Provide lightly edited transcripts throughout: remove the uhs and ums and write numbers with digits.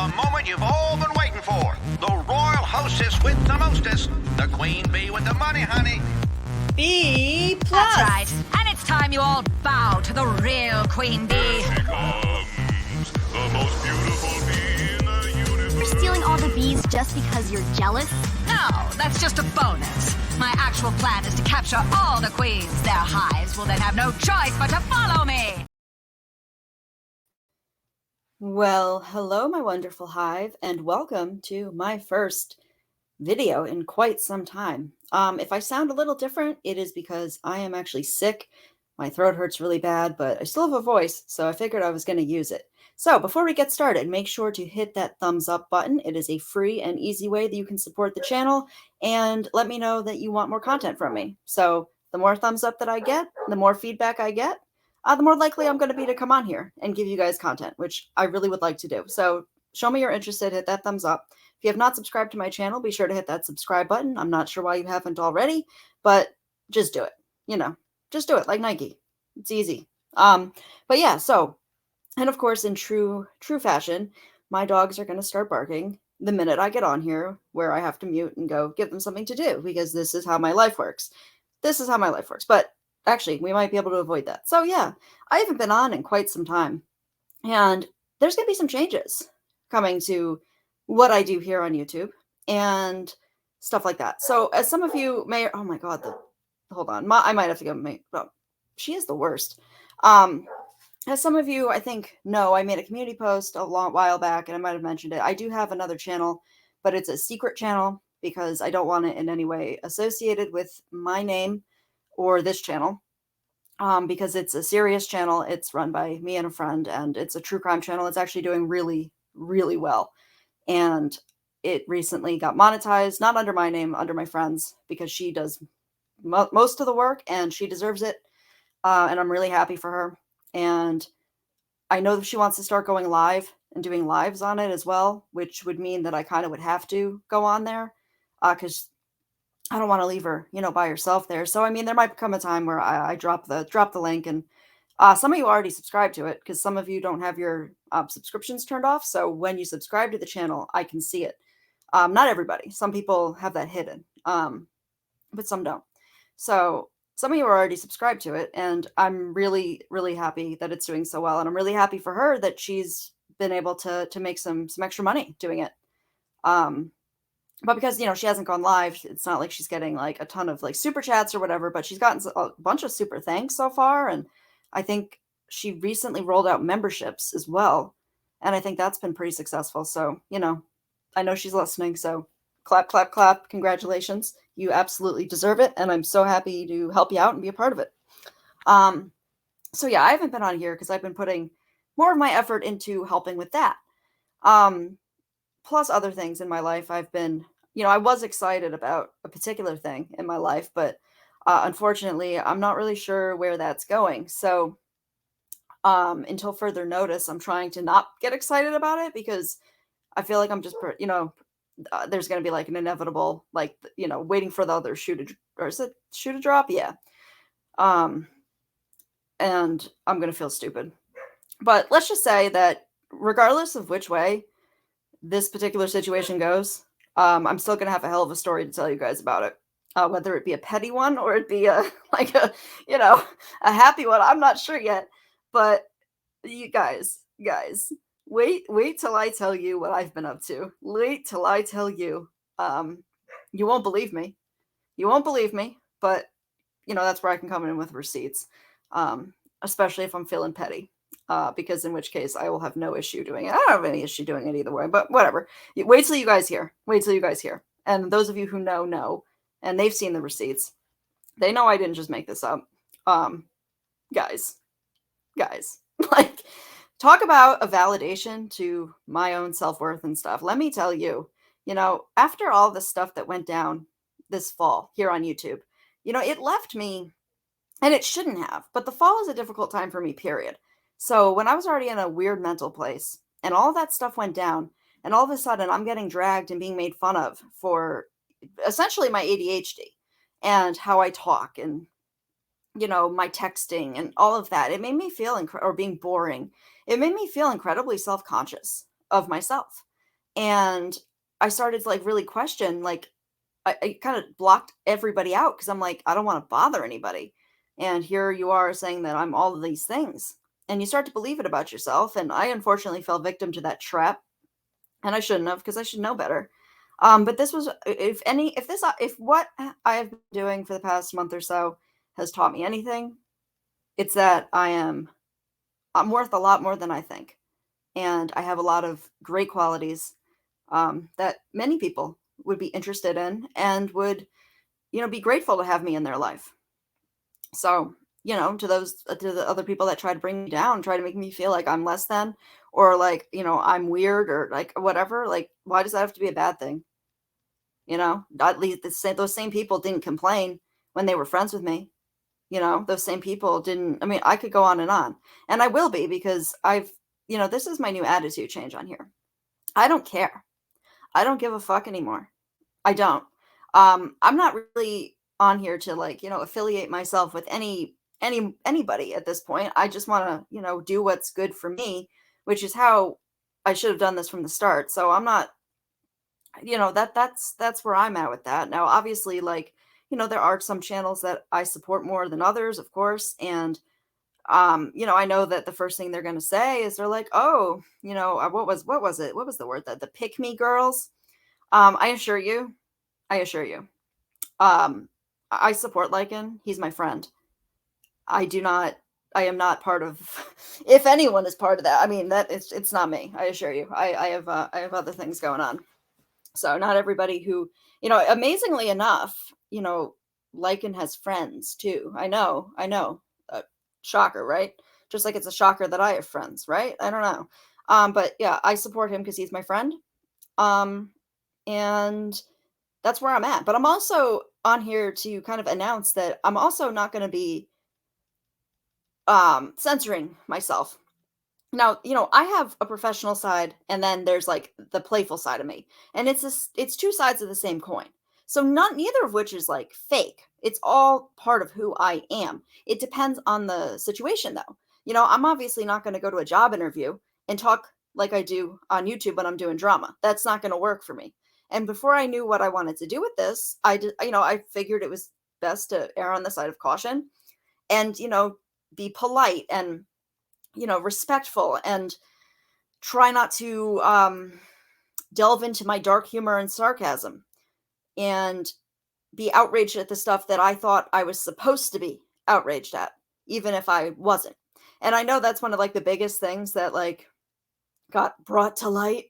the moment you've all been waiting for. The royal hostess with the mostest. The queen bee with the money, honey. B+. That's right. And it's time you all bow to the real queen bee. Here comes the most beautiful bee in the universe. You're stealing all the bees just because you're jealous? No, that's just a bonus. My actual plan is to capture all the queens. Their hives will then have no choice but to follow me. Well, hello, my wonderful hive, and welcome to my first video in quite some time. If I sound a little different, it is because I am actually sick. My throat hurts really bad, but I still have a voice, so I figured I was going to use it. So before we get started, make sure to hit that thumbs up button. It is a free and easy way that you can support the channel, and let me know that you want more content from me. So the more thumbs up that I get, the more feedback I get, the more likely I'm going to be to come on here and give you guys content, which I really would like to do. So show me you're interested, hit that thumbs up. If you have not subscribed to my channel, be sure to hit that subscribe button. I'm not sure why you haven't already, but just do it. You know, just do it like Nike. It's easy. But yeah, so, and of course, in true fashion, my dogs are going to start barking the minute I get on here, where I have to mute and go give them something to do, because this is how my life works. This is how my life works. But actually, we might be able to avoid that. So yeah, I haven't been on in quite some time, and there's going to be some changes coming to what I do here on YouTube and stuff like that. So as some of you may, oh my God, hold on, I might have to go, oh, she is the worst. As some of you, I think, know, I made a community post a long while back, and I might have mentioned it. I do have another channel, but it's a secret channel because I don't want it in any way associated with my name or this channel, because it's a serious channel. It's run by me and a friend, and it's a true crime channel. It's actually doing really, really well. And it recently got monetized, not under my name, under my friend's, because she does most of the work and she deserves it. And I'm really happy for her. And I know that she wants to start going live and doing lives on it as well, which would mean that I kind of would have to go on there, because I don't want to leave her, by herself there. So, I mean, there might come a time where I drop the link, and some of you already subscribe to it, because some of you don't have your subscriptions turned off. So when you subscribe to the channel, I can see it. Not everybody. Some people have that hidden, but some don't. So some of you are already subscribed to it, and I'm really, really happy that it's doing so well. And I'm really happy for her that she's been able to make some extra money doing it. But because, she hasn't gone live, it's not like she's getting like a ton of like super chats or whatever, but she's gotten a bunch of super thanks so far. And I think she recently rolled out memberships as well. And I think that's been pretty successful. So, I know she's listening. So clap, clap, clap. Congratulations. You absolutely deserve it. And I'm so happy to help you out and be a part of it. So yeah, I haven't been on here because I've been putting more of my effort into helping with that. Plus other things in my life. I've been, I was excited about a particular thing in my life, but unfortunately, I'm not really sure where that's going. So until further notice, I'm trying to not get excited about it, because I feel like I'm just, there's going to be like an inevitable, like, waiting for the other shoe to drop? Yeah. And I'm going to feel stupid. But let's just say that regardless of which way this particular situation goes, I'm still going to have a hell of a story to tell you guys about it. Whether it be a petty one or it be a happy one, I'm not sure yet. But you guys, wait till I tell you what I've been up to. Wait till I tell you. You won't believe me. You won't believe me, but that's where I can come in with receipts, especially if I'm feeling petty. Because in which case I will have no issue doing it. I don't have any issue doing it either way, but whatever. Wait till you guys hear. Wait till you guys hear. And those of you who know, and they've seen the receipts, they know I didn't just make this up. Guys, like, talk about a validation to my own self-worth and stuff. Let me tell you, after all the stuff that went down this fall here on YouTube, it left me, and it shouldn't have, but the fall is a difficult time for me, period. So when I was already in a weird mental place and all that stuff went down, and all of a sudden I'm getting dragged and being made fun of for essentially my ADHD and how I talk and, my texting and all of that, it made me feel, or being boring, it made me feel incredibly self-conscious of myself. And I started to like really question, like, I kind of blocked everybody out because I'm like, I don't want to bother anybody. And here you are saying that I'm all of these things. And you start to believe it about yourself. And I unfortunately fell victim to that trap. And I shouldn't have, because I should know better. But this was, if what I have been doing for the past month or so has taught me anything, it's that I'm worth a lot more than I think. And I have a lot of great qualities that many people would be interested in and would, be grateful to have me in their life. So, to the other people that try to bring me down, try to make me feel like I'm less than, or like, I'm weird or like whatever, like, why does that have to be a bad thing? At least those same people didn't complain when they were friends with me. Those same people didn't, I mean, I could go on, and I will be, because this is my new attitude change on here. I don't care. I don't give a fuck anymore. I don't. I'm not really on here to like, affiliate myself with anybody at this point. I just want to, do what's good for me, which is how I should have done this from the start. So I'm not, that's where I'm at with that. Now, obviously, like, there are some channels that I support more than others, of course. And, I know that the first thing they're going to say is they're like, oh, what was it? What was the word, that the pick me girls? I assure you, I support Lycan. He's my friend. I am not part of, if anyone is part of that, I mean, it's not me. I assure you, I have other things going on. So not everybody who, amazingly enough, Lycan has friends too. I know. Shocker, right? Just like it's a shocker that I have friends, right? I don't know. But yeah, I support him because he's my friend. And that's where I'm at. But I'm also on here to kind of announce that I'm also not going to be censoring myself. Now, I have a professional side, and then there's like the playful side of me. And it's two sides of the same coin. So neither of which is like fake. It's all part of who I am. It depends on the situation though. I'm obviously not going to go to a job interview and talk like I do on YouTube when I'm doing drama. That's not going to work for me. And before I knew what I wanted to do with this, I figured it was best to err on the side of caution and, be polite and, respectful, and try not to delve into my dark humor and sarcasm and be outraged at the stuff that I thought I was supposed to be outraged at, even if I wasn't. And I know that's one of like the biggest things that like got brought to light,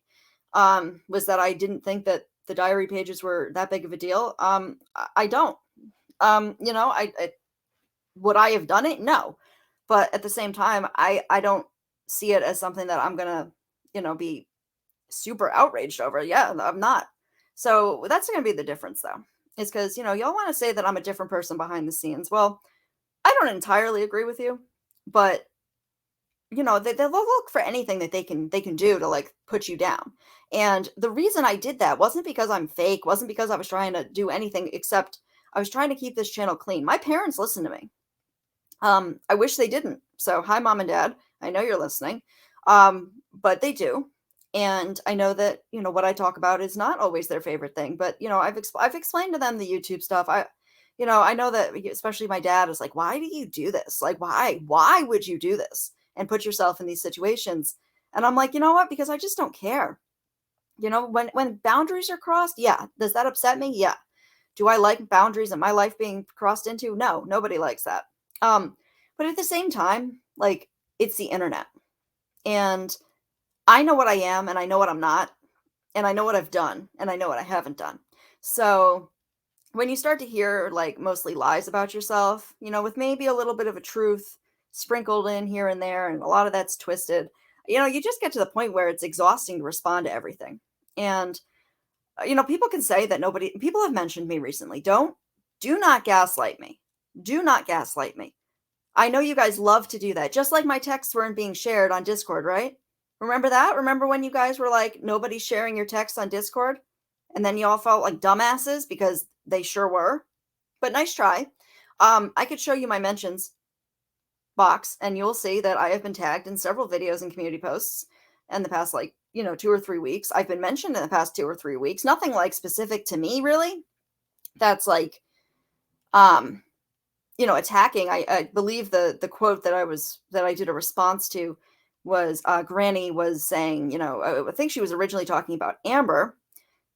was that I didn't think that the diary pages were that big of a deal. I don't. Would I have done it? No. But at the same time, I don't see it as something that I'm gonna, be super outraged over. Yeah, I'm not. So that's gonna be the difference though. Is because, y'all want to say that I'm a different person behind the scenes. Well, I don't entirely agree with you, but they'll look for anything that they can do to like put you down. And the reason I did that wasn't because I'm fake, wasn't because I was trying to do anything, except I was trying to keep this channel clean. My parents listen to me. I wish they didn't. So hi, Mom and Dad. I know you're listening. But they do. And I know that, what I talk about is not always their favorite thing, but, I've explained to them the YouTube stuff. I know that especially my dad is like, why do you do this? Like, why would you do this and put yourself in these situations? And I'm like, you know what? Because I just don't care. When boundaries are crossed, yeah. Does that upset me? Yeah. Do I like boundaries in my life being crossed into? No, nobody likes that. But at the same time, like, it's the internet, and I know what I am, and I know what I'm not, and I know what I've done, and I know what I haven't done. So when you start to hear like mostly lies about yourself, with maybe a little bit of a truth sprinkled in here and there, and a lot of that's twisted, you just get to the point where it's exhausting to respond to everything. And, people can say that people have mentioned me recently. Do not gaslight me. Do not gaslight me. I know you guys love to do that. Just like my texts weren't being shared on Discord, right? Remember that? Remember when you guys were like, nobody's sharing your texts on Discord? And then you all felt like dumbasses because they sure were. But nice try. I could show you my mentions box, and you'll see that I have been tagged in several videos and community posts in the past, like, 2 or 3 weeks. I've been mentioned in the past 2 or 3 weeks. Nothing like specific to me, really. That's like, um, attacking. I believe the quote that I did a response to was Granny was saying, I think she was originally talking about Amber,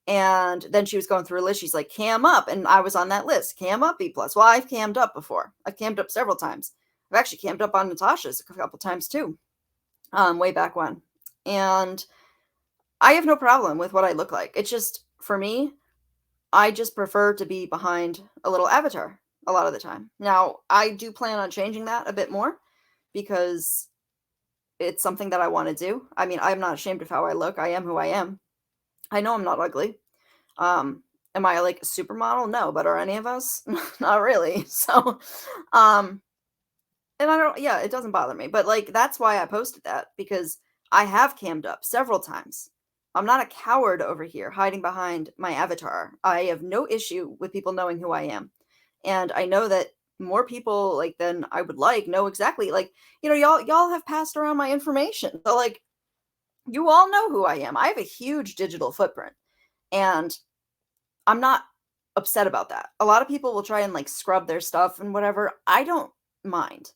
and then she was going through a list. She's like, cam up, and I was on that list. Cam up, B plus. Well, I've cammed up before. I've cammed up several times. I've actually cammed up on Natasha's a couple times too, way back when. And I have no problem with what I look like. It's just, for me, I just prefer to be behind a little avatar a lot of the time. Now, I do plan on changing that a bit more because it's something that I want to do. I mean, I'm not ashamed of how I look. I am who I am. I know I'm not ugly. Am I like a supermodel? No, but are any of us? Not really. So, and I don't, yeah, it doesn't bother me. But like, that's why I posted that, because I have cammed up several times. I'm not a coward over here hiding behind my avatar. I have no issue with people knowing who I am. And I know that more people like than I would like know exactly, like, y'all have passed around my information. So like, you all know who I am. I have a huge digital footprint, and I'm not upset about that. A lot of people will try and like scrub their stuff and whatever. I don't mind.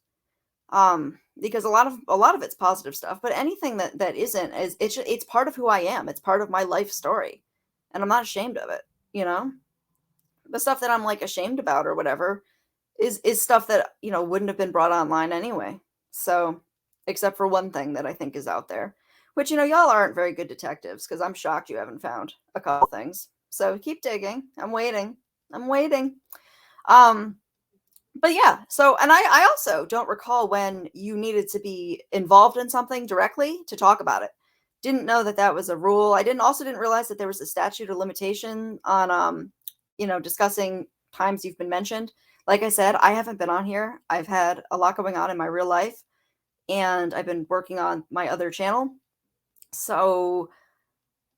Because a lot of it's positive stuff, but anything that isn't, is it's part of who I am. It's part of my life story, and I'm not ashamed of it. The stuff that I'm like ashamed about or whatever is stuff that wouldn't have been brought online anyway. So, except for one thing that I think is out there, which y'all aren't very good detectives, because I'm shocked you haven't found a couple things. So keep digging. I'm waiting. But yeah, so, and I also don't recall when you needed to be involved in something directly to talk about it. Didn't know that was a rule. I didn't realize that there was a statute of limitation on, discussing times you've been mentioned. Like I said, I haven't been on here. I've had a lot going on in my real life, and I've been working on my other channel. So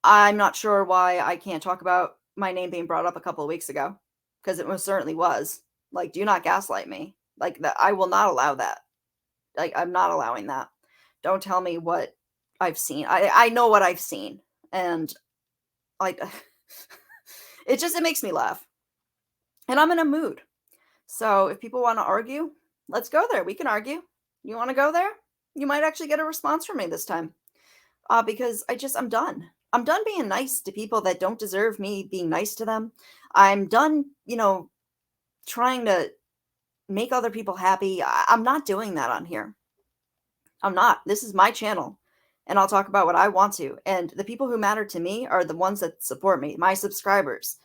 I'm not sure why I can't talk about my name being brought up a couple of weeks ago, because it most certainly was. Like, do not gaslight me. Like, that, I will not allow that. Like, I'm not allowing that. Don't tell me what I've seen. I know what I've seen, and like, it makes me laugh, and I'm in a mood. So if people want to argue, let's go there. We can argue. You want to go there? You might actually get a response from me this time, because I'm done. I'm done being nice to people that don't deserve me being nice to them. I'm done, trying to make other people happy. I'm not doing that on here. I'm not. This is my channel, and I'll talk about what I want to. And the people who matter to me are the ones that support me, my subscribers.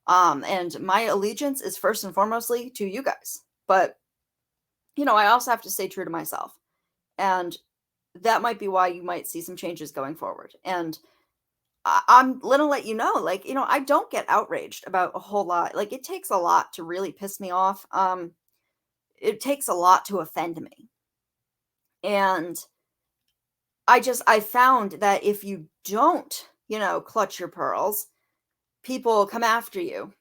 And my allegiance is first and foremostly to you guys. But, I also have to stay true to myself. And that might be why you might see some changes going forward. And I'm gonna let you know, like, I don't get outraged about a whole lot. Like, it takes a lot to really piss me off. It takes a lot to offend me. And I found that if you don't, clutch your pearls, people come after you.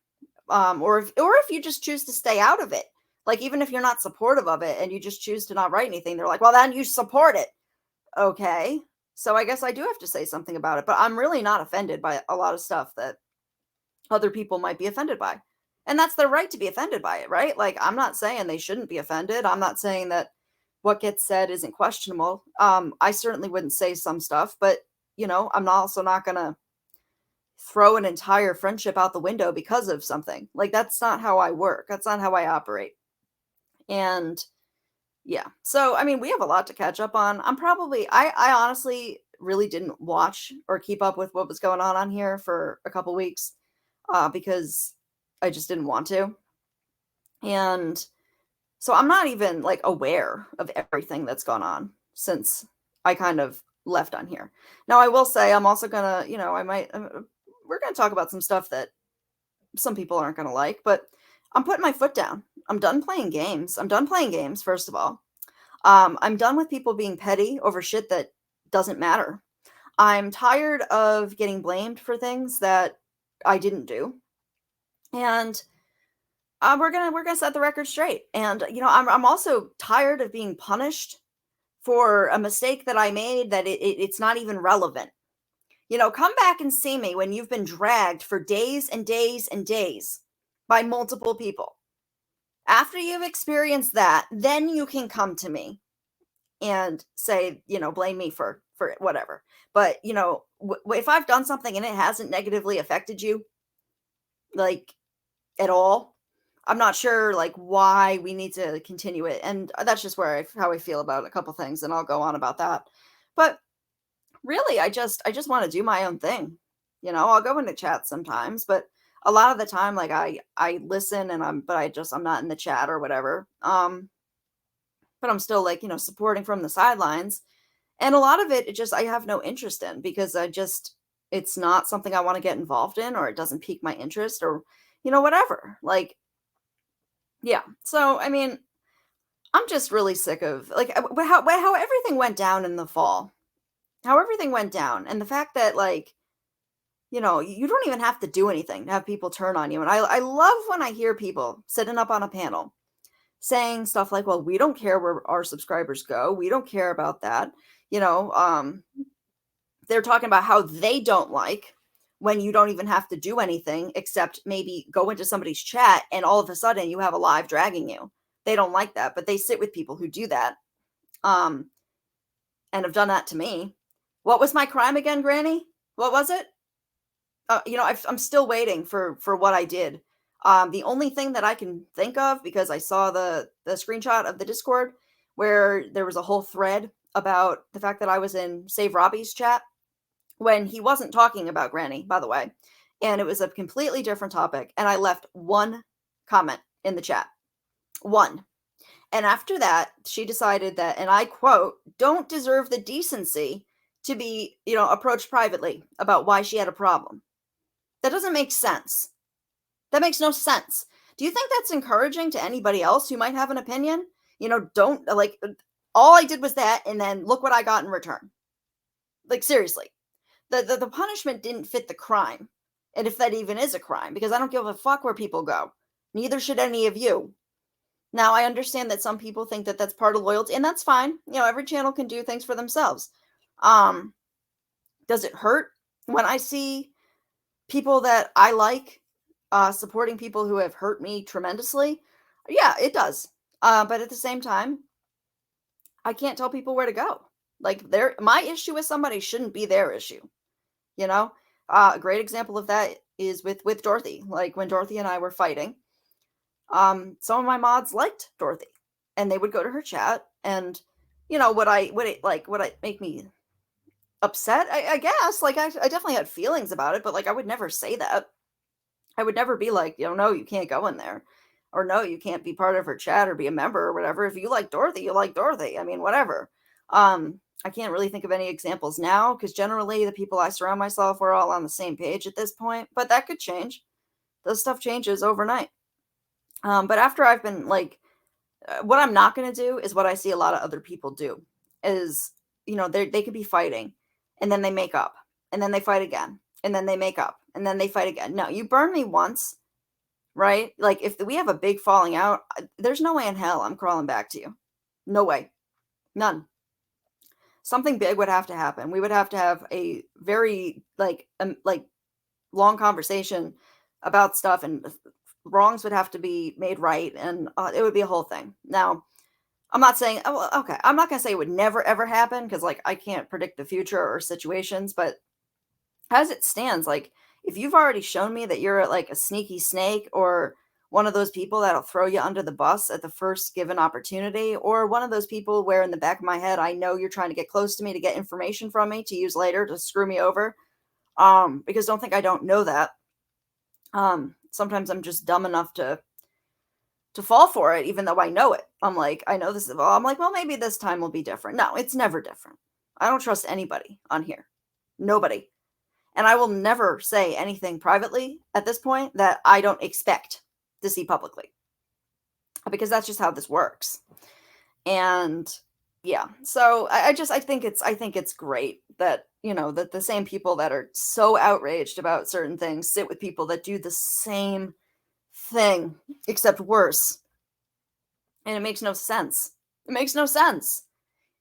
Or if you just choose to stay out of it, like, even if you're not supportive of it and you just choose to not write anything, they're like, well, then you support it. Okay. So I guess I do have to say something about it, but I'm really not offended by a lot of stuff that other people might be offended by. And that's their right to be offended by it, right? Like, I'm not saying they shouldn't be offended. I'm not saying that what gets said isn't questionable. I certainly wouldn't say some stuff, but, I'm also not going to throw an entire friendship out the window because of something. Like, that's not how I work. That's not how I operate. And yeah. So, I mean, we have a lot to catch up on. I honestly really didn't watch or keep up with what was going on here for a couple weeks, because I just didn't want to. And so I'm not even like aware of everything that's gone on since I kind of left on here. Now, I will say I'm also going to, we're going to talk about some stuff that some people aren't going to like, but I'm putting my foot down. I'm done playing games. First of all. I'm done with people being petty over shit that doesn't matter. I'm tired of getting blamed for things that I didn't do. And we're gonna set the record straight. And I'm also tired of being punished for a mistake that I made that it's not even relevant. Come back and see me when you've been dragged for days and days and days by multiple people. After you've experienced that, then you can come to me and say, blame me for whatever. But, if I've done something and it hasn't negatively affected you, like, at all, I'm not sure, like, why we need to continue it. And that's just how I feel about a couple things, and I'll go on about that. But really, I just want to do my own thing. I'll go into chat sometimes, but a lot of the time, like, I listen and I'm not in the chat or whatever. But I'm still, like, supporting from the sidelines. And a lot of it I have no interest in, because it's not something I want to get involved in, or it doesn't pique my interest, or, whatever. Like, yeah. So, I mean, I'm just really sick of, like, how everything went down in the fall. How everything went down. And the fact that, like, you don't even have to do anything to have people turn on you. And I love when I hear people sitting up on a panel saying stuff like, well, we don't care where our subscribers go. We don't care about that. They're talking about how they don't like when you don't even have to do anything except maybe go into somebody's chat and all of a sudden you have a live dragging you. They don't like that, but they sit with people who do that. And have done that to me. What was my crime again, Granny? What was it? I'm still waiting for what I did. The only thing that I can think of, because I saw the screenshot of the Discord where there was a whole thread about the fact that I was in Save Robbie's chat when he wasn't talking about Granny, by the way. And it was a completely different topic. And I left one comment in the chat. One. And after that, she decided that, and I quote, don't deserve the decency to be, approached privately about why she had a problem. That doesn't make sense. That makes no sense. Do you think that's encouraging to anybody else who might have an opinion? Don't, like, all I did was that, and then look what I got in return. Like, seriously. The punishment didn't fit the crime. And if that even is a crime, because I don't give a fuck where people go. Neither should any of you. Now, I understand that some people think that that's part of loyalty, and that's fine. Every channel can do things for themselves. Does it hurt when I see people that I like supporting people who have hurt me tremendously? Yeah, it does. But at the same time, I can't tell people where to go. Like, my issue with somebody shouldn't be their issue. A great example of that is with Dorothy. Like, when Dorothy and I were fighting, some of my mods liked Dorothy, and they would go to her chat, and would it make me upset? I guess. Like, I definitely had feelings about it, but, like, I would never say that. I would never be like, no, you can't go in there, or no, you can't be part of her chat or be a member or whatever. If you like Dorothy, you like Dorothy. I mean, whatever. I can't really think of any examples now, because generally the people I surround myself, we're all on the same page at this point, but that could change. Those stuff changes overnight. But after I've been, like, what I'm not going to do is what I see a lot of other people do is, they could be fighting, and then they make up, and then they fight again, and then they make up, and then they fight again. No, you burn me once, right? Like, if we have a big falling out, there's no way in hell I'm crawling back to you. No way. None. Something big would have to happen. We would have to have a very, like long conversation about stuff, and wrongs would have to be made right, and it would be a whole thing. Now, I'm not saying, okay, I'm not going to say it would never, ever happen, because, like, I can't predict the future or situations, but as it stands, like, if you've already shown me that you're, like, a sneaky snake, or one of those people that'll throw you under the bus at the first given opportunity, or one of those people where in the back of my head, I know you're trying to get close to me to get information from me to use later to screw me over, because don't think I don't know that. Sometimes I'm just dumb enough to fall for it, even though I know it. I'm like, I know this is, well, I'm like, well, maybe this time will be different. No, it's never different. I don't trust anybody on here. Nobody. And I will never say anything privately at this point that I don't expect to see publicly, because that's just how this works. And yeah, so I think it's great that, that the same people that are so outraged about certain things sit with people that do the same thing, except worse. And it makes no sense. It makes no sense.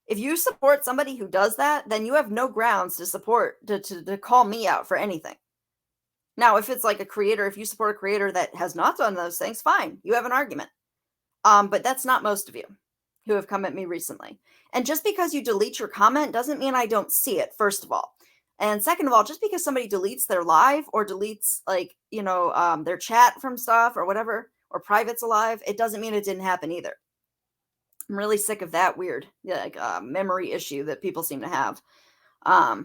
If you support somebody who does that, then you have no grounds to call me out for anything. Now, if it's like a creator, if you support a creator that has not done those things, fine, you have an argument. But that's not most of you who have come at me recently. And just because you delete your comment doesn't mean I don't see it, first of all. And second of all, just because somebody deletes their live or deletes their chat from stuff or whatever, or privates alive, it doesn't mean it didn't happen either. I'm really sick of that weird memory issue that people seem to have. I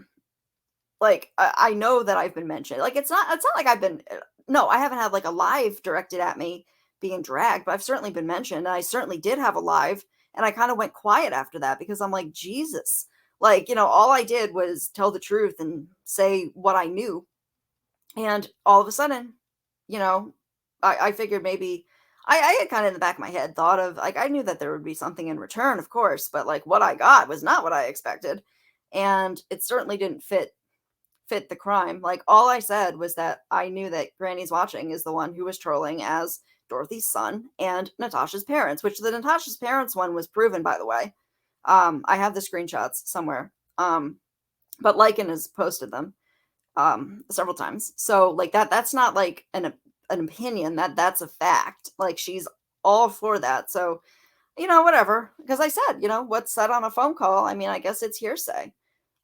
know that I've been mentioned. Like, it's not like I've been, no, I haven't had like a live directed at me being dragged, but I've certainly been mentioned. And I certainly did have a live, and I kind of went quiet after that because I'm like, Jesus, all I did was tell the truth and say what I knew. And all of a sudden, I figured maybe I had kind of in the back of my head thought of, like, I knew that there would be something in return, of course, but like what I got was not what I expected. And it certainly didn't fit the crime. Like, all I said was that I knew that Granny's Watching is the one who was trolling as Dorothy's son and Natasha's parents, which the Natasha's parents one was proven, by the way. I have the screenshots somewhere. But Lycan has posted them several times. So like that's not like an opinion, that's a fact. Like, she's all for that. So, whatever. Because I said, what's said on a phone call, I mean, I guess it's hearsay.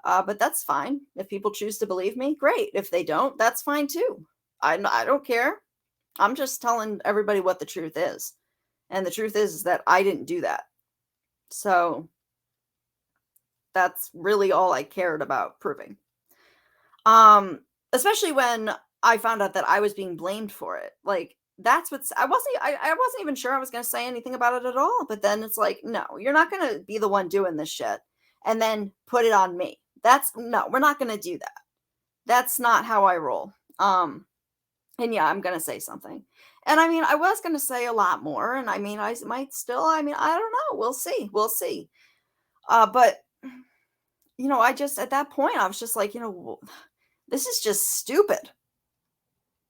But that's fine. If people choose to believe me, great. If they don't, that's fine too. I don't care. I'm just telling everybody what the truth is. And the truth is that I didn't do that. So that's really all I cared about proving. Especially when I found out that I was being blamed for it. Like, that's what's, I wasn't even sure I was going to say anything about it at all. But then it's like, no, you're not going to be the one doing this shit and then put it on me. No, we're not going to do that. That's not how I roll. And yeah, I'm going to say something. And I mean, I was going to say a lot more. And I mean, I might still, I mean, I don't know. We'll see. But, I just, at that point, I was just like, this is just stupid.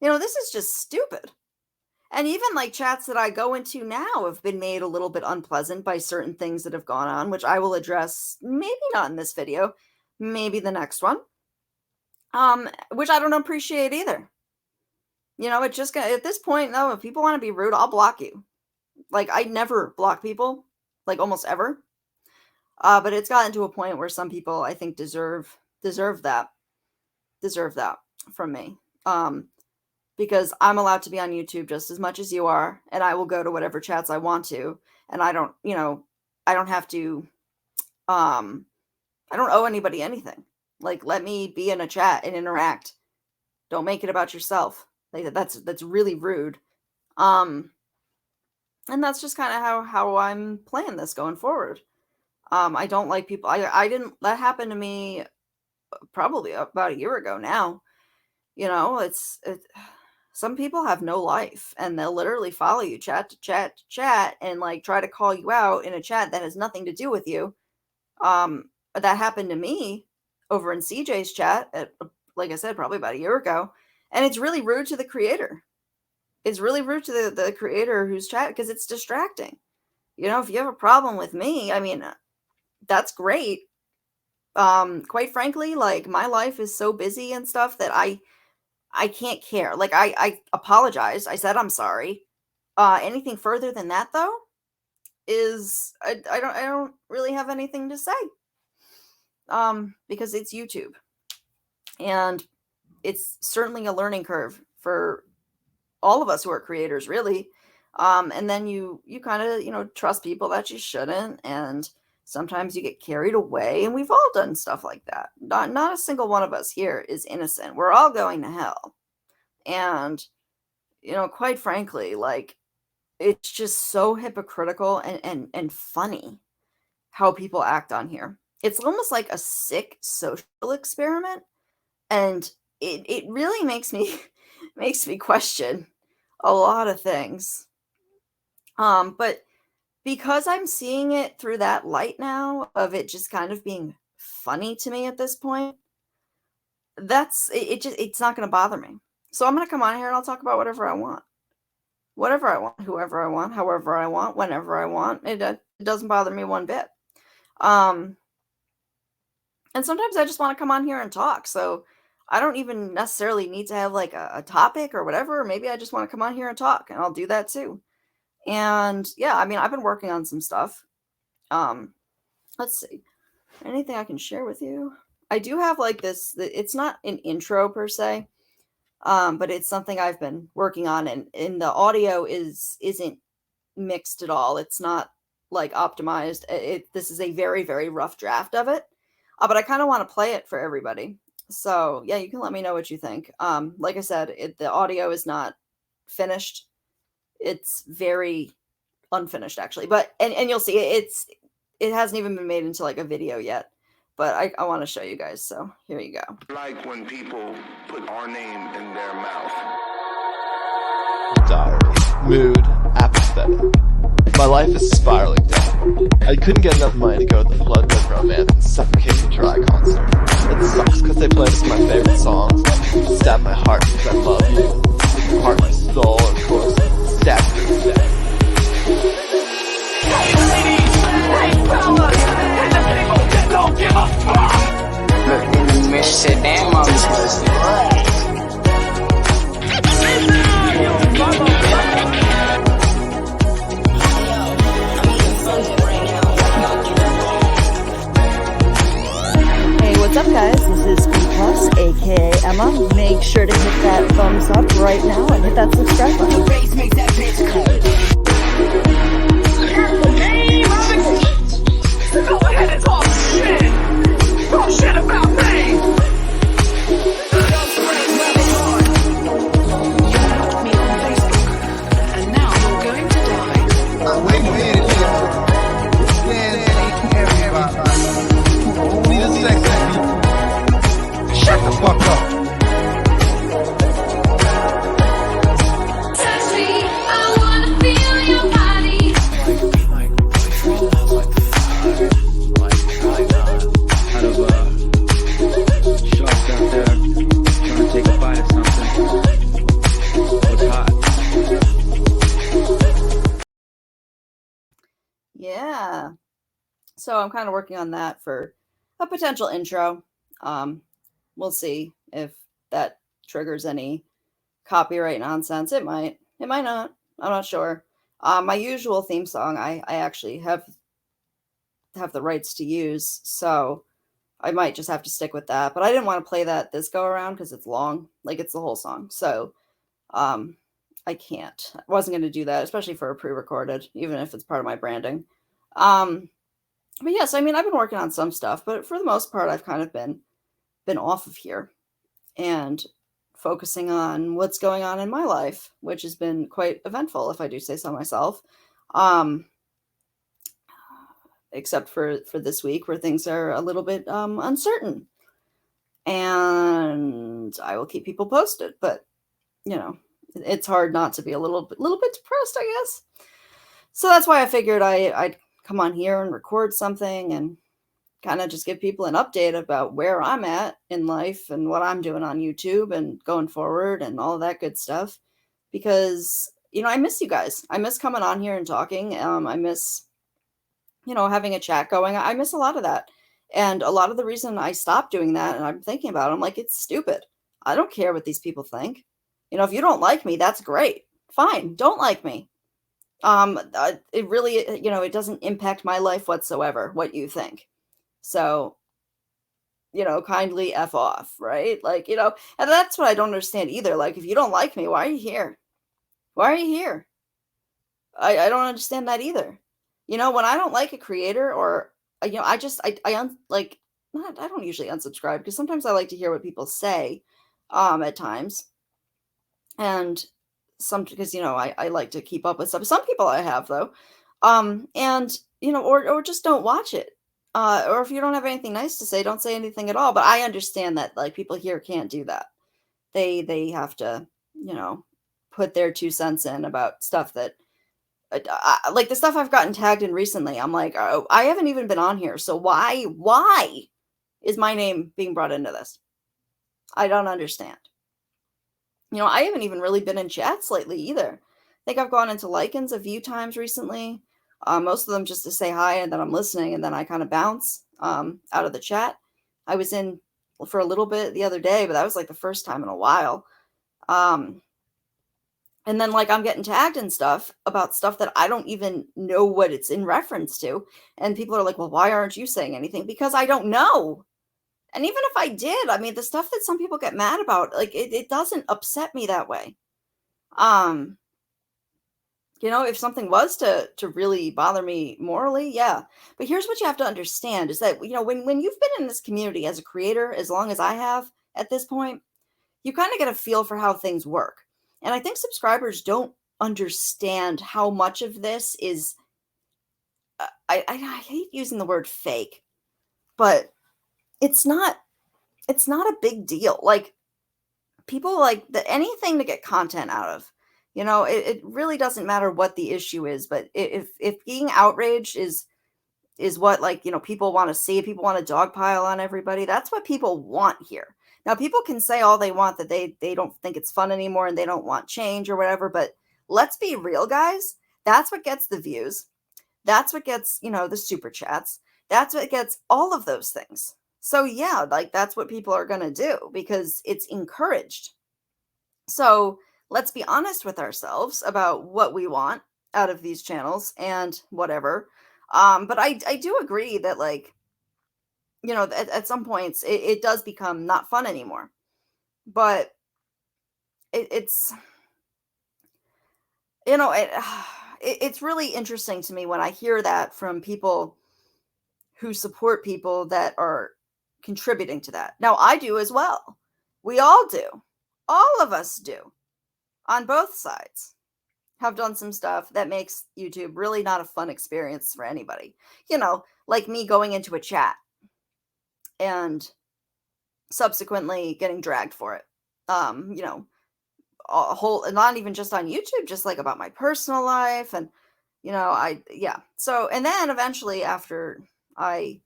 This is just stupid. And even like chats that I go into now have been made a little bit unpleasant by certain things that have gone on, which I will address, maybe not in this video, maybe the next one, which I don't appreciate either. It's just gonna, at this point, though, if people want to be rude, I'll block you. Like, I never block people, like almost ever. But it's gotten to a point where some people, I think, deserve that from me. Because I'm allowed to be on YouTube just as much as you are, and I will go to whatever chats I want to, and I don't have to, I don't owe anybody anything. Like, let me be in a chat and interact. Don't make it about yourself. Like, that's really rude. And that's just kind of how I'm playing this going forward. I don't like people. That happened to me probably about a year ago now. Some people have no life, and they'll literally follow you chat to chat to chat and like try to call you out in a chat that has nothing to do with you. That happened to me over in CJ's chat like I said, probably about a year ago. And it's really rude to the creator. It's really rude to the creator who's chatting, because it's distracting. If you have a problem with me, I mean, that's great. Quite frankly, like, my life is so busy and stuff that I can't care. Like, I apologize. I said I'm sorry. Anything further than that, though, is I don't really have anything to say. Because it's YouTube. And it's certainly a learning curve for all of us who are creators, really. And then you kind of, trust people that you shouldn't. And sometimes you get carried away. And we've all done stuff like that. Not a single one of us here is innocent. We're all going to hell. And, quite frankly, like, it's just so hypocritical and funny how people act on here. It's almost like a sick social experiment. And it really makes me question a lot of things. But because I'm seeing it through that light now of it just kind of being funny to me at this point, it's not going to bother me. So I'm going to come on here and I'll talk about whatever I want. Whatever I want, whoever I want, however I want, whenever I want. It doesn't bother me one bit. And sometimes I just want to come on here and talk. So I don't even necessarily need to have like a topic or whatever. Maybe I just want to come on here and talk, and I'll do that too. And yeah, I mean, I've been working on some stuff. Let's see. Anything I can share with you? I do have like this, it's not an intro per se, but it's something I've been working on, and the audio isn't mixed at all. It's not like optimized. This is a very, very rough draft of it. But I kind of want to play it for everybody. So yeah, you can let me know what you think. Like I said, the audio is not finished. It's very unfinished actually, but and you'll see it hasn't even been made into like a video yet. But I want to show you guys. So here you go. Like when people put our name in their mouth. Diary. Mood. Apathetic. My life is spiraling down. I couldn't get enough money to go to the Floodwood Romance and Suffocation Dry concert. It sucks because they play some of my favorite songs. Stab my heart because I love you. Heart my soul, of course. Stab through death. Hey ladies, hey fellas, and the people that don't give a fuck. Look in the mirror, sit down, Hey, what's up guys? This is Plus, aka Emma. Make sure to hit that thumbs up right now and hit that subscribe button. bass makes that bitch cold. Go ahead and talk shit. Talk shit about me. And now you're going to die. Wait a minute, only the sexy people. Shut the fuck up. Touch me, I wanna feel your body. Out of sharks out there trying to take a bite of something. What's hot? Yeah. So I'm kind of working on that for a potential intro. We'll see if that triggers any copyright nonsense. It might. It might not. I'm not sure. My usual theme song, I actually have the rights to use, so I might just have to stick with that. But I didn't want to play that this go around because it's long. Like, it's the whole song. So I can't. I wasn't going to do that, especially for a pre-recorded, even if it's part of my branding. But yes, I mean, I've been working on some stuff, but for the most part, I've kind of been off of here and focusing on what's going on in my life, which has been quite eventful, if I do say so myself. Except for this week where things are a little bit uncertain. And I will keep people posted, but you know, it's hard not to be a little bit depressed, I guess. So that's why I figured I'd come on here and record something and kind of just give people an update about where I'm at in life and what I'm doing on YouTube and going forward and all of that good stuff. Because, you know, I miss you guys. I miss coming on here and talking. I miss, you know, having a chat going. I miss a lot of that. And a lot of the reason I stopped doing that, and I'm thinking about it, I'm like, it's stupid. I don't care what these people think. You know, if you don't like me, that's great. Fine. Don't like me. It really, you know, it doesn't impact my life whatsoever, what you think. So, you know, kindly F off, right? Like, you know, and that's what I don't understand either. Like, if you don't like me, why are you here? Why are you here? I don't understand that either. You know, when I don't like a creator or, you know, I don't usually unsubscribe because sometimes I like to hear what people say at times. And because, you know, I like to keep up with stuff. Some people I have though. And, you know, or just don't watch it. Or if you don't have anything nice to say, don't say anything at all. But I understand that like people here can't do that. They have to, you know, put their 2 cents in about stuff that like the stuff I've gotten tagged in recently. I'm like, oh, I haven't even been on here. So why is my name being brought into this? I don't understand. You know, I haven't even really been in chats lately either. I think I've gone into Lycans a few times recently. Most of them just to say hi and then I'm listening and then I kind of bounce out of the chat. I was in for a little bit the other day, but that was like the first time in a while. And then like I'm getting tagged and stuff about stuff that I don't even know what it's in reference to. And people are like, well, why aren't you saying anything? Because I don't know. And even if I did, I mean, the stuff that some people get mad about, like it doesn't upset me that way. If something was to really bother me morally, yeah. But here's what you have to understand is that, when you've been in this community as a creator, as long as I have at this point, you kind of get a feel for how things work. And I think subscribers don't understand how much of this is, I hate using the word fake, but it's not a big deal. Like, people like anything to get content out of. It really doesn't matter what the issue is, but if being outraged is what, like, people want to see, people want to dogpile on everybody, that's what people want here. Now, people can say all they want that they don't think it's fun anymore and they don't want change or whatever, but let's be real, guys. That's what gets the views. That's what gets, the super chats. That's what gets all of those things. So yeah, like that's what people are going to do because it's encouraged. So let's be honest with ourselves about what we want out of these channels and whatever. But I do agree that, like, at some points it does become not fun anymore. But it's really interesting to me when I hear that from people who support people that are contributing to that. Now, I do as well. We all do. All of us do. On both sides have done some stuff that makes YouTube really not a fun experience for anybody. Like me going into a chat and subsequently getting dragged for it. A whole, not even just on YouTube, just like about my personal life. And, So, and then eventually after I,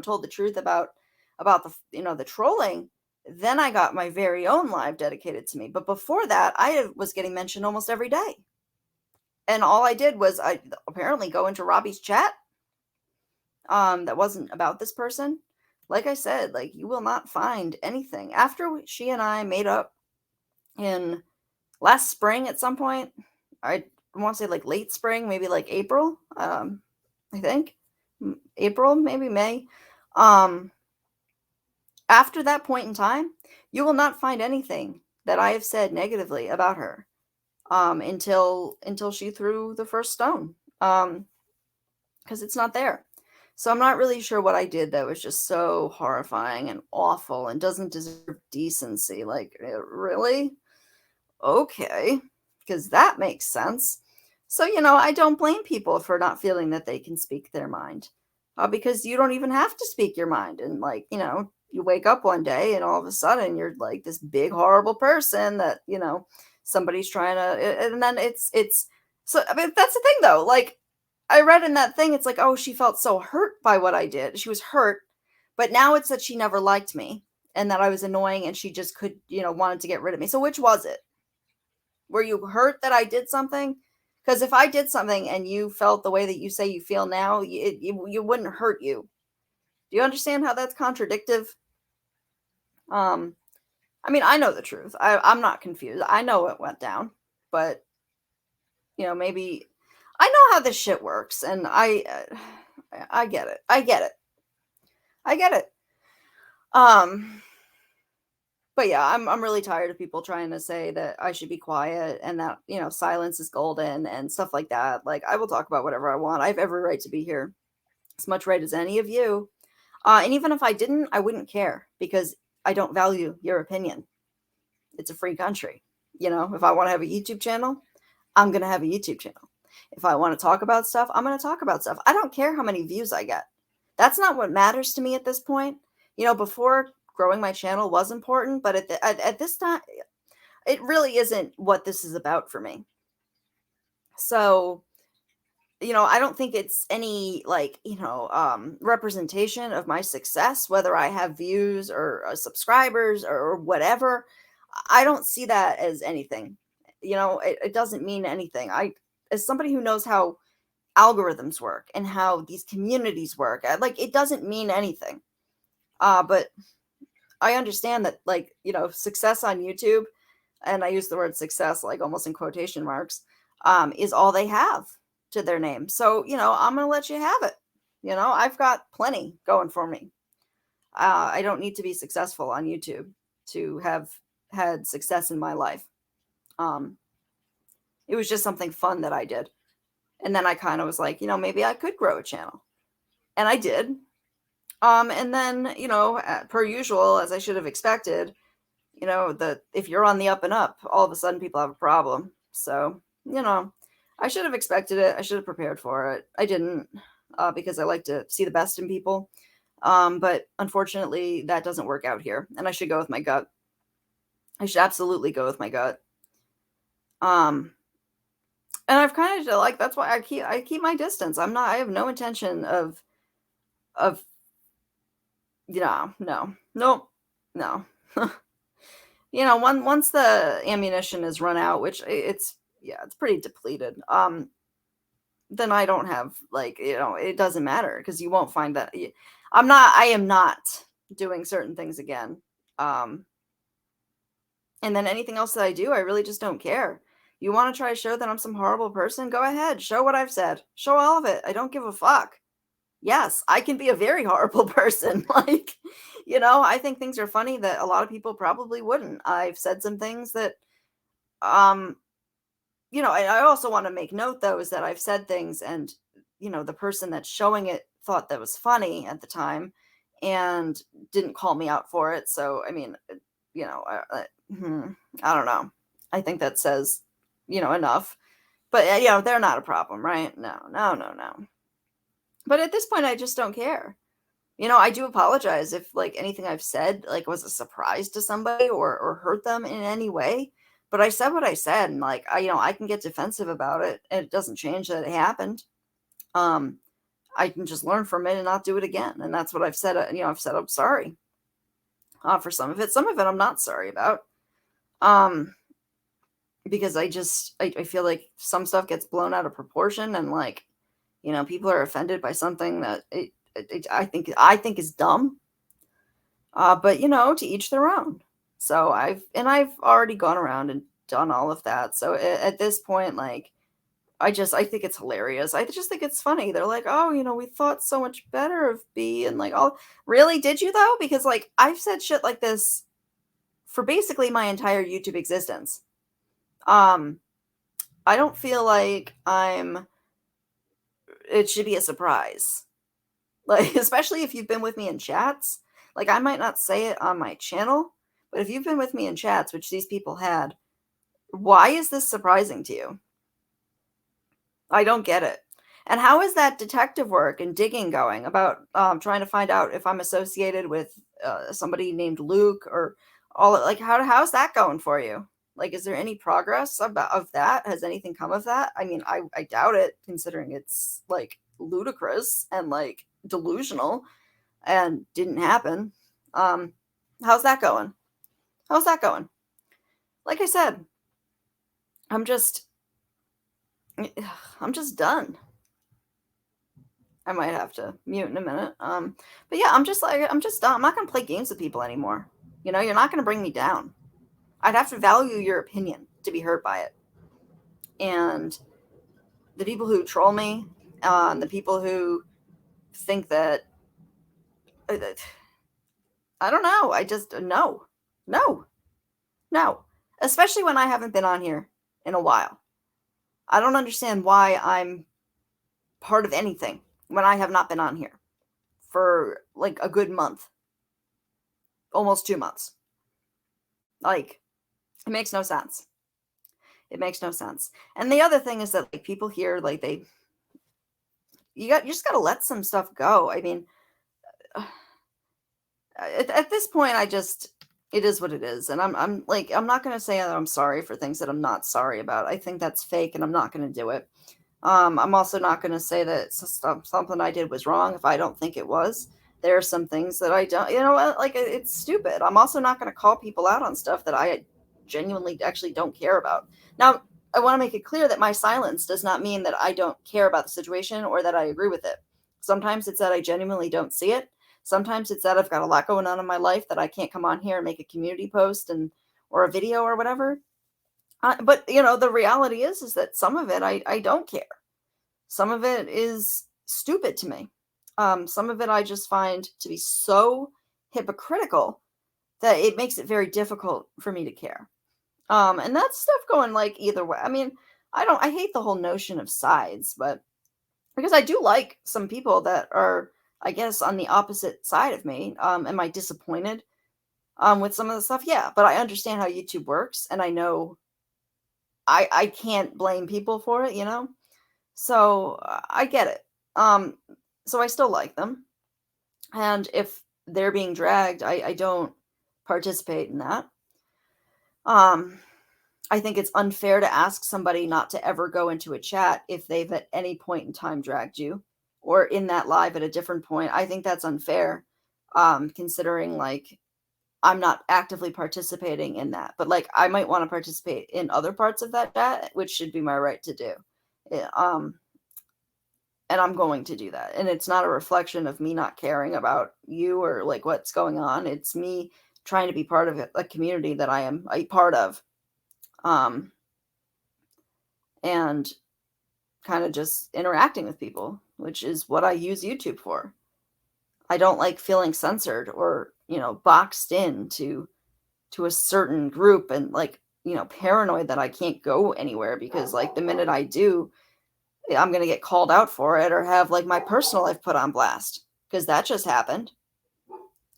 told the truth about the, the trolling, then I got my very own live dedicated to me. But before that, I was getting mentioned almost every day. And all I did was I apparently go into Robbie's chat. That wasn't about this person. Like I said, like, you will not find anything. After she and I made up in last spring at some point, I want to say like late spring, maybe like April, I think. April, maybe May. After that point in time, you will not find anything that I have said negatively about her until she threw the first stone, because it's not there. So I'm not really sure what I did that was just so horrifying and awful and doesn't deserve decency. Like, really? Okay, because that makes sense. So, I don't blame people for not feeling that they can speak their mind, because you don't even have to speak your mind. And, like, you wake up one day and all of a sudden you're like this big, horrible person that, somebody's trying to, and then it's, so, I mean, that's the thing though. Like, I read in that thing, it's like, oh, she felt so hurt by what I did. She was hurt, but now it's that she never liked me and that I was annoying and she just wanted to get rid of me. So which was it? Were you hurt that I did something? Because if I did something and you felt the way that you say you feel now, it wouldn't hurt you. Do you understand how that's contradictive? I mean, I know the truth. I'm not confused. I know it went down, but maybe I know how this shit works, and I get it. I get it. But yeah, I'm really tired of people trying to say that I should be quiet and that, silence is golden and stuff like that. Like, I will talk about whatever I want. I have every right to be here. As much right as any of you. And even if I didn't, I wouldn't care because I don't value your opinion. It's a free country. If I want to have a YouTube channel, I'm going to have a YouTube channel. If I want to talk about stuff, I'm going to talk about stuff. I don't care how many views I get. That's not what matters to me at this point. Before, growing my channel was important, but at this time, it really isn't what this is about for me. So, I don't think it's any representation of my success, whether I have views or subscribers or whatever. I don't see that as anything. It doesn't mean anything. As somebody who knows how algorithms work and how these communities work, it doesn't mean anything. But I understand that, like, you know, success on YouTube, and I use the word success like almost in quotation marks, is all they have to their name. So, you know, I'm going to let you have it. You know, I've got plenty going for me. I don't need to be successful on YouTube to have had success in my life. It was just something fun that I did. And then I kind of was like, you know, maybe I could grow a channel. And I did. And then, you know, per usual, as I should have expected, you know, if you're on the up and up, all of a sudden people have a problem. So, you know, I should have expected it. I should have prepared for it. I didn't, because I like to see the best in people. But unfortunately, that doesn't work out here. And I should go with my gut. I should absolutely go with my gut. And I've kind of like, that's why I keep my distance. I have no intention of, no. You know, once the ammunition is run out, which it's pretty depleted. Then I don't have, like, you know, it doesn't matter because you won't find that I am not doing certain things again. And then anything else that I do, I really just don't care. You want to try to show that I'm some horrible person? Go ahead. Show what I've said. Show all of it. I don't give a fuck. Yes, I can be a very horrible person. Like, you know, I think things are funny that a lot of people probably wouldn't. I've said some things that, you know, I also want to make note, though, is that I've said things and, you know, the person that's showing it thought that was funny at the time and didn't call me out for it. So, I mean, you know, I don't know. I think that says, you know, enough. But, you know, they're not a problem, right? No. But at this point, I just don't care. You know, I do apologize if, like, anything I've said, like, was a surprise to somebody or hurt them in any way. But I said what I said, and, like, I can get defensive about it, and it doesn't change that it happened. I can just learn from it and not do it again. And that's what I've said. You know, I've said I'm sorry for some of it. Some of it I'm not sorry about. Because I feel like some stuff gets blown out of proportion, and, like, you know, people are offended by something that I think is dumb. But, you know, to each their own. So I've already gone around and done all of that. So at this point, like, I think it's hilarious. I just think it's funny. They're like, oh, you know, we thought so much better of B, and, like, oh, really? Did you, though? Because, like, I've said shit like this for basically my entire YouTube existence. I don't feel like it should be a surprise. Like, especially if you've been with me in chats. Like, I might not say it on my channel, but if you've been with me in chats, which these people had, why is this surprising to you? I don't get it. And how is that detective work and digging going about trying to find out if I'm associated with somebody named Luke or all, like, how's that going for you? Like, is there any progress of that? Has anything come of that? I mean, I doubt it, considering it's, like, ludicrous and, like, delusional and didn't happen. How's that going? Like I said, I'm just done. I might have to mute in a minute. But yeah, I'm just done. I'm not going to play games with people anymore. You know, you're not going to bring me down. I'd have to value your opinion to be hurt by it. And the people who troll me, the people who think that, I don't know. I just, no. Especially when I haven't been on here in a while. I don't understand why I'm part of anything when I have not been on here for, like, a good month. Almost 2 months. Like, it makes no sense. And the other thing is that, like, people here, like, you just got to let some stuff go. I mean, at this point, it is what it is. And I'm not going to say that I'm sorry for things that I'm not sorry about. I think that's fake, and I'm not going to do it. I'm also not going to say that something I did was wrong if I don't think it was. There are some things that I don't, you know what, like, it's stupid. I'm also not going to call people out on stuff that I genuinely actually don't care about. Now, I want to make it clear that my silence does not mean that I don't care about the situation or that I agree with it. Sometimes it's that I genuinely don't see it. Sometimes it's that I've got a lot going on in my life that I can't come on here and make a community post or a video or whatever. But the reality is that some of it I don't care. Some of it is stupid to me. Some of it I just find to be so hypocritical that it makes it very difficult for me to care. And that's stuff going like either way. I mean, I hate the whole notion of sides, but because I do like some people that are, I guess, on the opposite side of me. Am I disappointed with some of the stuff? Yeah, but I understand how YouTube works, and I know I can't blame people for it, So I get it. So I still like them. And if they're being dragged, I don't participate in that. I think it's unfair to ask somebody not to ever go into a chat if they've at any point in time dragged you or in that live at a different point. I think that's unfair, considering like I'm not actively participating in that, but like I might want to participate in other parts of that chat, which should be my right to do. And I'm going to do that. And it's not a reflection of me not caring about you or like what's going on. It's me trying to be part of a community that I am a part of. And kind of just interacting with people, which is what I use YouTube for. I don't like feeling censored or, boxed in to a certain group and like, paranoid that I can't go anywhere because like the minute I do, I'm going to get called out for it or have like my personal life put on blast because that just happened,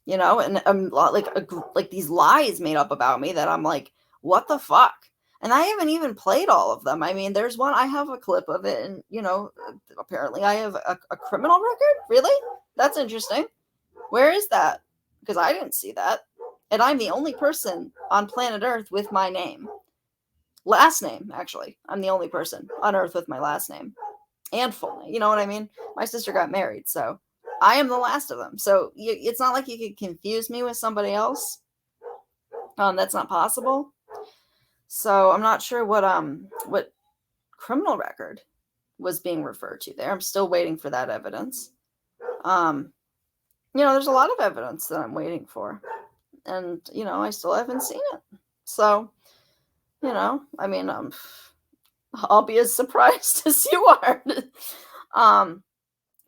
and I'm like these lies made up about me that I'm like, what the fuck? And I haven't even played all of them. I mean, there's one, I have a clip of it and, apparently I have a criminal record. Really? That's interesting. Where is that? Because I didn't see that. And I'm the only person on planet Earth with my name. Last name, actually. I'm the only person on Earth with my last name and full name. You know what I mean? My sister got married, so I am the last of them. So it's not like you could confuse me with somebody else. That's not possible. So I'm not sure what criminal record was being referred to there. I'm still waiting for that evidence. There's a lot of evidence that I'm waiting for. And, I still haven't seen it. So, I mean, I'll be as surprised as you are. But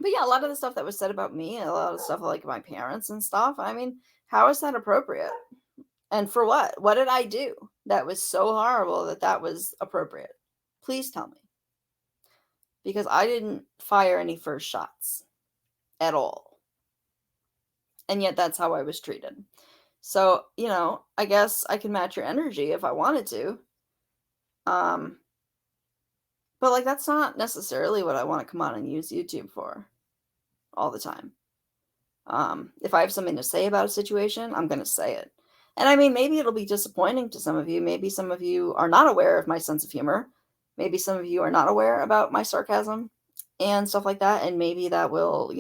yeah, a lot of the stuff that was said about me, a lot of stuff like my parents and stuff. I mean, how is that appropriate? And for what? What did I do that was so horrible that was appropriate? Please tell me. Because I didn't fire any first shots at all. And yet that's how I was treated. So, I guess I can match your energy if I wanted to. But like, that's not necessarily what I want to come on and use YouTube for all the time. If I have something to say about a situation, I'm going to say it. And I mean, maybe it'll be disappointing to some of you. Maybe some of you are not aware of my sense of humor. Maybe some of you are not aware about my sarcasm and stuff like that. And maybe that will,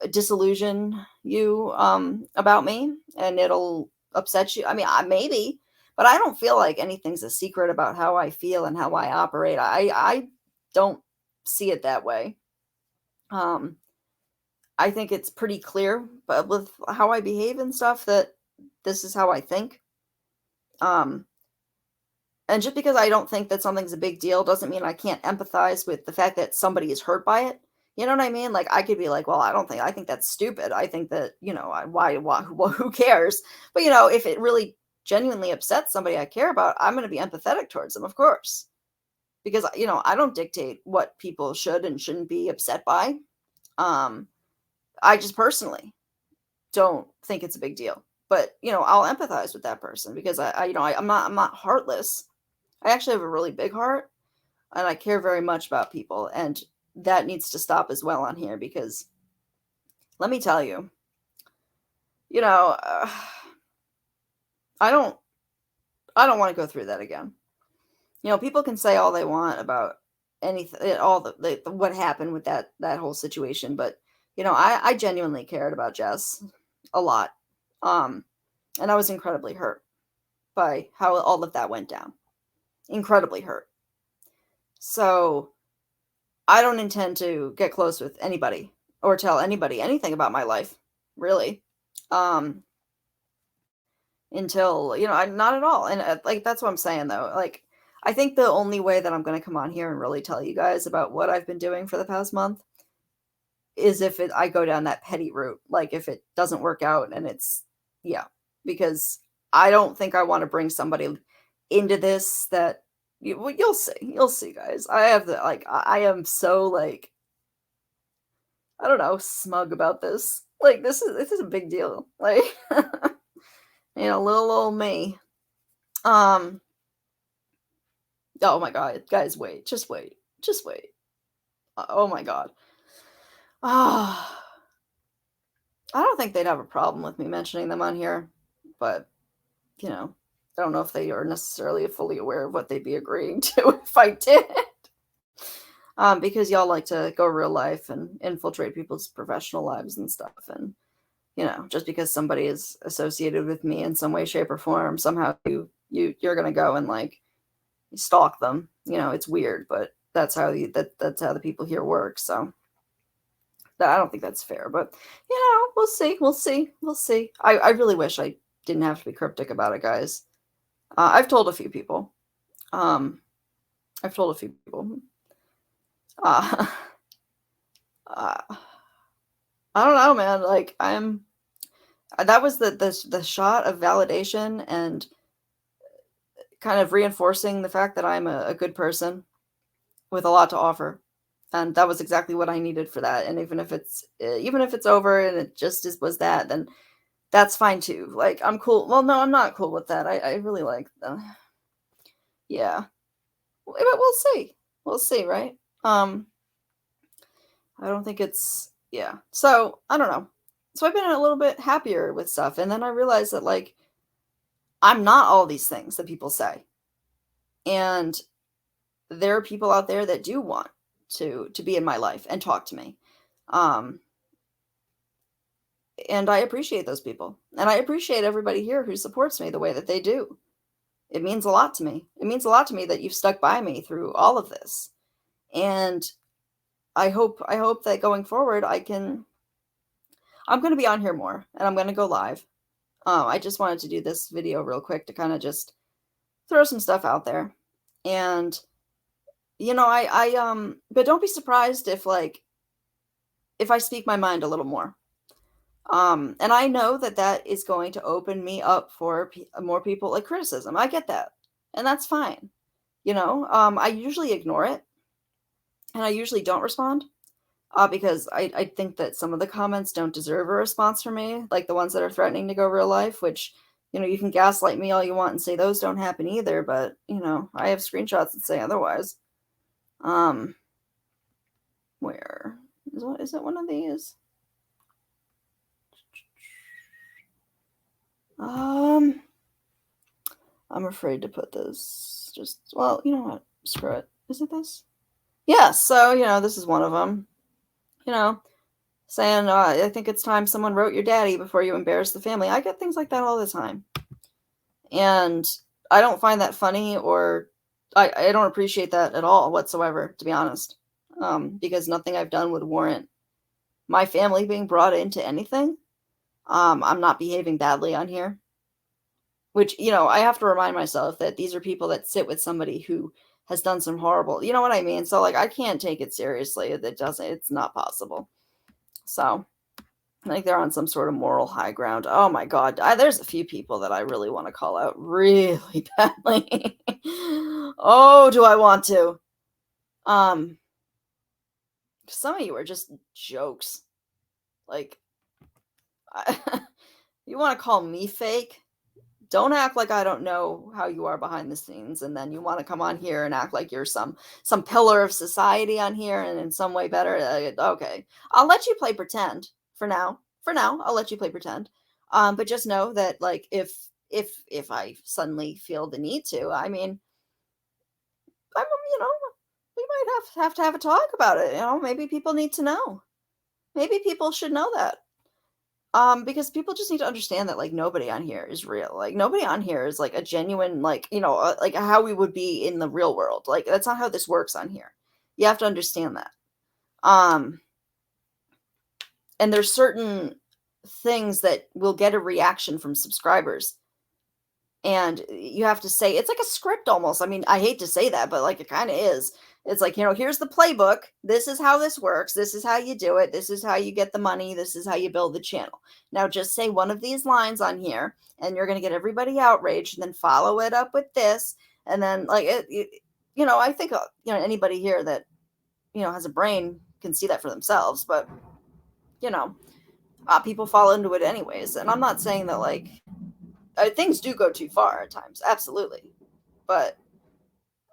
disillusion you about me and it'll upset you. I mean, maybe, but I don't feel like anything's a secret about how I feel and how I operate. I don't see it that way. I think it's pretty clear, but with how I behave and stuff, that this is how I think. And just because I don't think that something's a big deal doesn't mean I can't empathize with the fact that somebody is hurt by it. You know what I mean? Like, I could be like, well, I think that's stupid. I think that, who cares? But, if it really genuinely upsets somebody I care about, I'm going to be empathetic towards them, of course. Because, I don't dictate what people should and shouldn't be upset by. I just personally don't think it's a big deal. But, I'll empathize with that person because I'm not heartless. I actually have a really big heart and I care very much about people. And that needs to stop as well on here because let me tell you, I don't want to go through that again. People can say all they want about anything, all the what happened with that whole situation. But, I genuinely cared about Jess a lot. And I was incredibly hurt by how all of that went down. Incredibly hurt. So I don't intend to get close with anybody or tell anybody anything about my life really. Until, not at all. And like, that's what I'm saying though. Like, I think the only way that I'm going to come on here and really tell you guys about what I've been doing for the past month is if I go down that petty route. Like, if it doesn't work out and because I don't think I want to bring somebody into this that you'll see, guys. I am so, like, I don't know, smug about this. Like, this is a big deal. Like, little old me. Oh my God, guys, just wait. Oh my God. I don't think they'd have a problem with me mentioning them on here, but I don't know if they are necessarily fully aware of what they'd be agreeing to if I did. Because y'all like to go real life and infiltrate people's professional lives and stuff. And, just because somebody is associated with me in some way, shape, or form, somehow you're going to go and, like, stalk them. It's weird, but that's how that's how the people here work. So I don't think that's fair, but we'll see. I really wish I didn't have to be cryptic about it, guys. I've told a few people. I don't know, man. Like, that was the shot of validation and kind of reinforcing the fact that I'm a good person with a lot to offer. And that was exactly what I needed for that. And even if it's over and it just was that, then that's fine too. Like, I'm cool. Well, no, I'm not cool with that. I really like yeah. But we'll see. We'll see, right? I don't think it's, So, I don't know. So I've been a little bit happier with stuff. And then I realized that, like, I'm not all these things that people say. And there are people out there that do want to be in my life and talk to me. And I appreciate those people. And I appreciate everybody here who supports me the way that they do. It means a lot to me. It means a lot to me that you've stuck by me through all of this. And I hope that going forward I'm going to be on here more and I'm going to go live. I just wanted to do this video real quick to kind of just throw some stuff out there. And but don't be surprised if I speak my mind a little more. And I know that is going to open me up for more people, like, criticism. I get that. And that's fine. I usually ignore it and I usually don't respond because I think that some of the comments don't deserve a response from me, like the ones that are threatening to go real life, which, you can gaslight me all you want and say those don't happen either. But, I have screenshots that say otherwise. Where is it one of these? I'm afraid to put this. Well, you know what? Screw it. Is it this? Yeah. So, this is one of them. Saying, I think it's time someone wrote your daddy before you embarrass the family. I get things like that all the time. And I don't find that funny, or I don't appreciate that at all whatsoever, to be honest. Because nothing I've done would warrant my family being brought into anything. I'm not behaving badly on here. Which, I have to remind myself that these are people that sit with somebody who has done some horrible, you know what I mean? So, like, I can't take it seriously. It's not possible. So, like, they're on some sort of moral high ground. Oh my God. There's a few people that I really want to call out really badly. Oh, do I want to? Some of you are just jokes. Like, you want to call me fake? Don't act like I don't know how you are behind the scenes, and then you want to come on here and act like you're some pillar of society on here and in some way better. Okay, I'll let you play pretend for now. I'll let you play pretend. But just know that, like, if I suddenly feel the need to, I mean, we might have to have a talk about it. Maybe people need to know. Maybe people should know that. Because people just need to understand that, like, nobody on here is real. Like, nobody on here is, like, a genuine, like, like how we would be in the real world. Like, that's not how this works on here. You have to understand that. And there's certain things that will get a reaction from subscribers. And you have to say, it's like a script almost. I mean, I hate to say that, but like it kind of is. It's like, here's the playbook. This is how this works. This is how you do it. This is how you get the money. This is how you build the channel. Now just say one of these lines on here and you're going to get everybody outraged, and then follow it up with this. And then like, I think, anybody here that, has a brain can see that for themselves, but people fall into it anyways. And I'm not saying that like, things do go too far at times. Absolutely. But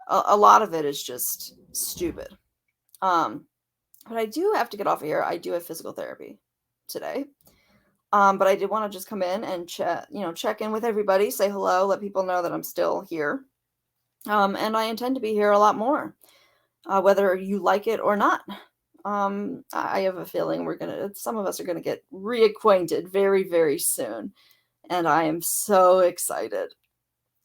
a lot of it is just stupid. But I do have to get off of here. I do have physical therapy today. But I did want to just come in and check in with everybody, say hello, let people know that I'm still here. And I intend to be here a lot more, whether you like it or not. I have a feeling some of us are going to get reacquainted very, very soon. And I am so excited.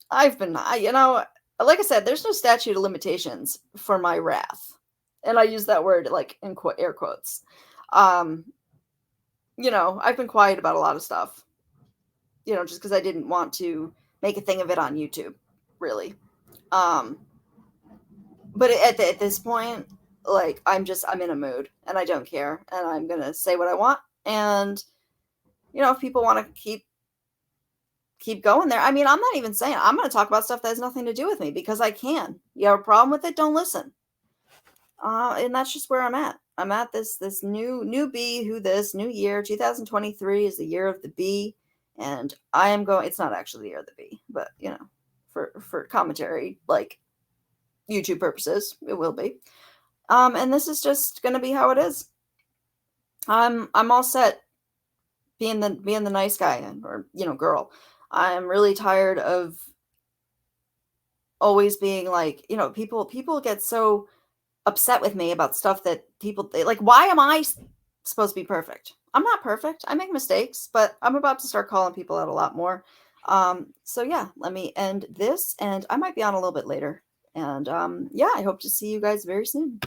I've been, like I said, there's no statute of limitations for my wrath. And I use that word like in air quotes. I've been quiet about a lot of stuff, just because I didn't want to make a thing of it on YouTube, really. But at this point, like, I'm in a mood and I don't care. And I'm going to say what I want. And, if people want to keep going there. I mean, I'm not even saying I'm going to talk about stuff that has nothing to do with me, because I can. You have a problem with it, don't listen. And that's just where I'm at. I'm at this new bee, new year, 2023 is the year of the bee. And I am going, it's not actually the year of the bee, but for commentary, like YouTube purposes, it will be. And this is just going to be how it is. I'm all set being the nice guy or girl. I'm really tired of always being like, people get so upset with me about stuff that like, why am I supposed to be perfect? I'm not perfect. I make mistakes, but I'm about to start calling people out a lot more. So yeah, let me end this, and I might be on a little bit later. And I hope to see you guys very soon.